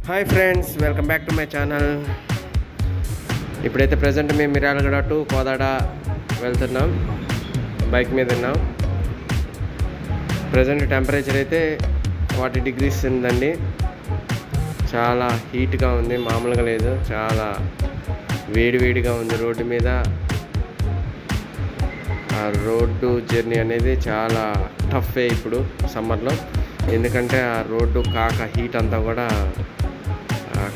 Hi friends, welcome back to my channel. ఇప్పుడైతే present మేము Miryalaguda to Kodad వెళ్తున్నాం. బైక్ మీద ఉన్నాం. ప్రజెంట్ టెంపరేచర్ అయితే 40 degrees ఉందండి. చాలా హీట్గా ఉంది, మామూలుగా లేదు. చాలా వేడిగా ఉంది రోడ్డు మీద. ఆ రోడ్డు జర్నీ అనేది చాలా టఫే ఇప్పుడు సమ్మర్లో. ఎందుకంటే ఆ రోడ్డు హీట్ అంతా కూడా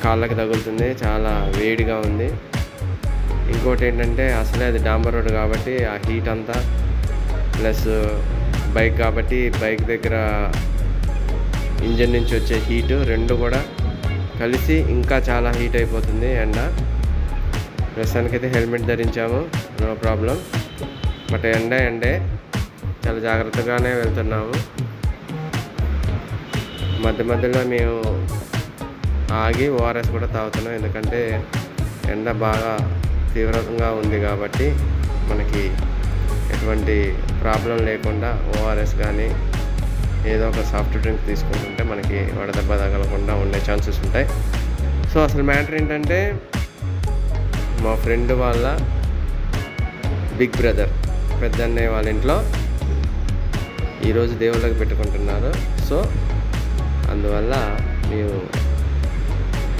కాళ్ళకి తగులుతుంది. చాలా వేడిగా ఉంది. ఇంకోటి ఏంటంటే అసలే అది డాంబర్ రోడ్ కాబట్టి ఆ హీట్ అంతా ప్లస్ బైక్ కాబట్టి బైక్ దగ్గర ఇంజన్ నుంచి వచ్చే హీటు రెండు కూడా కలిసి ఇంకా చాలా హీట్ అయిపోతుంది ఎండ. ప్రస్తుతానికైతే హెల్మెట్ ధరించాము, నో ప్రాబ్లం. బట్ ఎండే చాలా జాగ్రత్తగానే వెళ్తున్నాము. మధ్యలో మేము ఆగి ఓఆర్ఎస్ కూడా తాగుతున్నాం. ఎందుకంటే ఎండ బాగా తీవ్రంగా ఉంది కాబట్టి మనకి ఎటువంటి ప్రాబ్లం లేకుండా ఓఆర్ఎస్ కానీ ఏదో ఒక సాఫ్ట్ డ్రింక్ తీసుకుంటుంటే మనకి వడదెబ్బ తగలకుండా ఉండే ఛాన్సెస్ ఉంటాయి. సో అసలు మ్యాటర్ ఏంటంటే మా ఫ్రెండ్ వాళ్ళ బిగ్ బ్రదర్ పెద్దన్నయ్య వాళ్ళ ఇంట్లో ఈరోజు దేవుళ్ళకి పెట్టుకుంటున్నారు. సో అందువల్ల మేము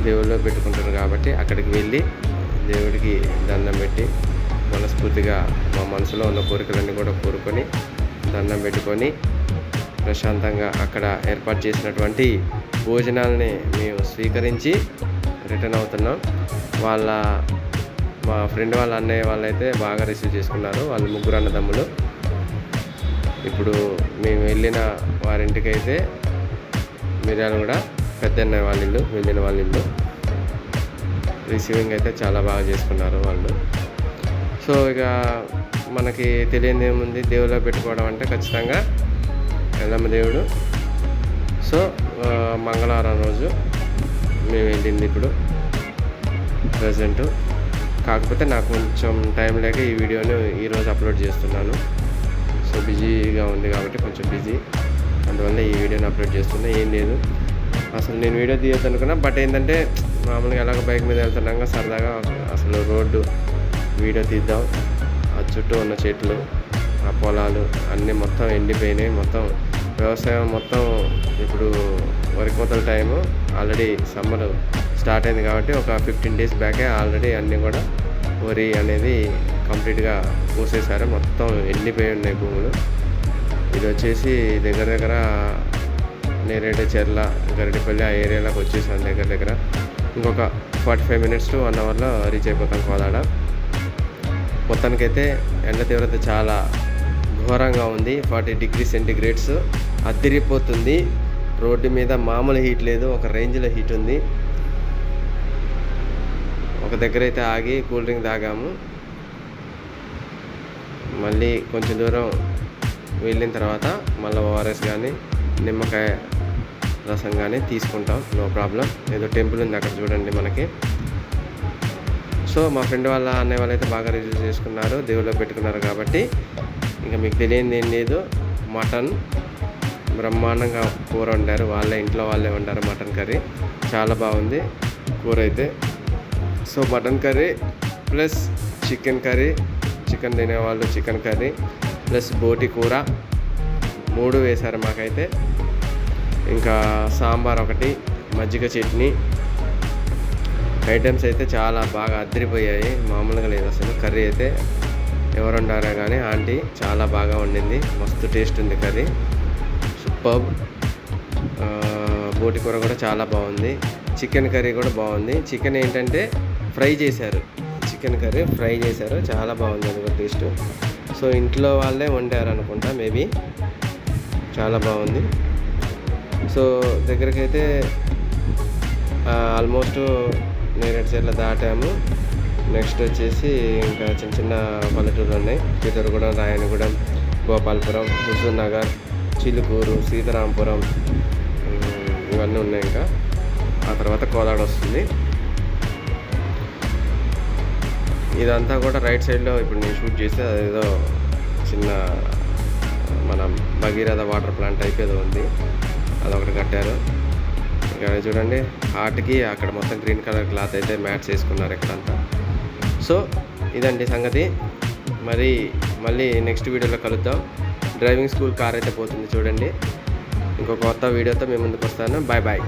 దేవుళ్ళకి పెట్టుకుంటారు కాబట్టి అక్కడికి వెళ్ళి దేవుడికి దండం పెట్టి మనస్ఫూర్తిగా మా మనసులో ఉన్న కోరికలన్నీ కూడా కోరుకొని దండం పెట్టుకొని ప్రశాంతంగా అక్కడ ఏర్పాటు చేసినటువంటి భోజనాలని మేము స్వీకరించి రిటర్న్ అవుతున్నాం. మా ఫ్రెండ్ వాళ్ళ అన్నయ్య వాళ్ళైతే బాగా రిసీవ్ చేసుకున్నారు. వాళ్ళు ముగ్గురు అన్నదమ్ములు. ఇప్పుడు మేము వెళ్ళిన వారింటికైతే మిర్యాలగూడ పెద్దన్నయ్య వాళ్ళ ఇల్లు, వెళ్ళిన వాళ్ళ ఇల్లు. రిసీవింగ్ అయితే చాలా బాగా చేసుకున్నారు వాళ్ళు. సో ఇక మనకి తెలియని ఏముంది, దేవుళ్ళో పెట్టుకోవడం అంటే ఖచ్చితంగా ఎల్లమ్మ దేవుడు. సో మంగళవారం రోజు మేము వెళ్ళింది ఇప్పుడు ప్రజెంట్. కాకపోతే నాకు కొంచెం టైం లేక ఈ వీడియోని ఈరోజు అప్లోడ్ చేస్తున్నాను. సో బిజీగా ఉంది కాబట్టి కొంచెం బిజీ, అందువల్ల ఈ వీడియోని అప్లోడ్ చేస్తున్నా. ఏం లేదు, అసలు నేను వీడియో తీయొద్దు అనుకున్నా. బట్ ఏంటంటే మామూలుగా ఎలాగో బైక్ మీద వెళ్తున్నాగా సరదాగా అసలు రోడ్డు వీడియో తీద్దాం. ఆ చుట్టూ ఉన్న చెట్లు, ఆ పొలాలు అన్నీ మొత్తం ఎండిపోయినాయి. మొత్తం వ్యవసాయం మొత్తం ఇప్పుడు వరి కోతల టైము. ఆల్రెడీ సమ్మర్ స్టార్ట్ అయింది కాబట్టి ఒక 15 days బ్యాకే ఆల్రెడీ అన్నీ కూడా వరి అనేది కంప్లీట్గా పూసేశారు. మొత్తం ఎండిపోయి ఉన్నాయి భూములు. ఇది వచ్చేసి దగ్గర నేరేడు చెర్ల, గరిడిపల్లి ఆ ఏరియాలోకి వచ్చేసాను. దగ్గర ఇంకొక 45 minutes to 1 hourలో రీచ్ అయిపోతాం కోదాడ. మొత్తానికైతే ఎండ తీవ్రత చాలా ఘోరంగా ఉంది. 40 degrees Centigrade అదిరిపోతుంది. రోడ్డు మీద మామూలు హీట్ లేదు, ఒక రేంజ్లో హీట్ ఉంది. ఒక దగ్గర అయితే ఆగి కూల్ డ్రింక్ తాగాము. మళ్ళీ కొంచెం దూరం వెళ్ళిన తర్వాత మళ్ళీ ఓఆర్ఎస్ కానీ నిమ్మకాయ రసం కానీ తీసుకుంటాం, నో ప్రాబ్లం. ఏదో టెంపుల్ ఉంది అక్కడ చూడండి మనకి. సో మా ఫ్రెండ్ వాళ్ళ అన్నయ్య వాళ్ళు అయితే బాగా రిసీవ్ చేసుకున్నారు, దేవుళ్ళో పెట్టుకున్నారు కాబట్టి ఇంకా మీకు తెలియనిది ఏం లేదు. మటన్ బ్రహ్మాండంగా కూర వండారు. ఇంట్లో వాళ్ళే వండారు మటన్ కర్రీ. చాలా బాగుంది కూర అయితే. So mutton curry plus chicken curry, chicken తినేవాళ్ళు చికెన్ కర్రీ ప్లస్ బోటి కూర 3 వేశారు మాకైతే. ఇంకా సాంబార్ ఒకటి, మజ్జిగ చట్నీ. ఐటమ్స్ అయితే చాలా బాగా అదిరిపోయాయి, మామూలుగా లేదు అసలు. కర్రీ అయితే ఎవరు వండారో కానీ ఆంటీ చాలా బాగా వండింది. మస్తు టేస్ట్ ఉంది కర్రీ, సూపర్బ్. బోటి కూర కూడా చాలా బాగుంది. చికెన్ కర్రీ కూడా బాగుంది. చికెన్ ఏంటంటే ఫ్రై చేశారు, చికెన్ కర్రీ ఫ్రై చేశారు, చాలా బాగుంది అది కూడా టేస్ట్. సో ఇంట్లో వాళ్ళే వండారు అనుకుంటా, మేబీ. చాలా బాగుంది. సో దగ్గరకైతే ఆల్మోస్ట్ నేరేడు చెర్ల దాటాము. నెక్స్ట్ వచ్చేసి ఇంకా చిన్న పల్లెటూర్లు ఉన్నాయి. చిత్తూరుగూడెం, రాయనగూడెం, గోపాలపురం, హుజూర్ నగర్, చిలుకూరు, సీతారాంపురం ఇవన్నీ ఉన్నాయి. ఇంకా ఆ తర్వాత కోదాడ వస్తుంది. ఇదంతా కూడా రైట్ సైడ్లో ఇప్పుడు నేను షూట్ చేస్తే అదేదో చిన్న మన భగీరథ వాటర్ ప్లాంట్ టైప్ ఏదో ఉంది, అదొకటి కట్టారు. ఇక్కడ చూడండి హార్ట్కి అక్కడ మొత్తం గ్రీన్ కలర్ క్లాత్ అయితే మ్యాట్స్ వేసుకున్నారు ఇక్కడంతా. సో ఇదండి సంగతి. మళ్ళీ నెక్స్ట్ వీడియోలో కలుద్దాం. డ్రైవింగ్ స్కూల్ కార్ అయితే పోతుంది చూడండి. ఇంకో కొత్త వీడియోతో మేము ముందుకు వస్తాను. Bye bye.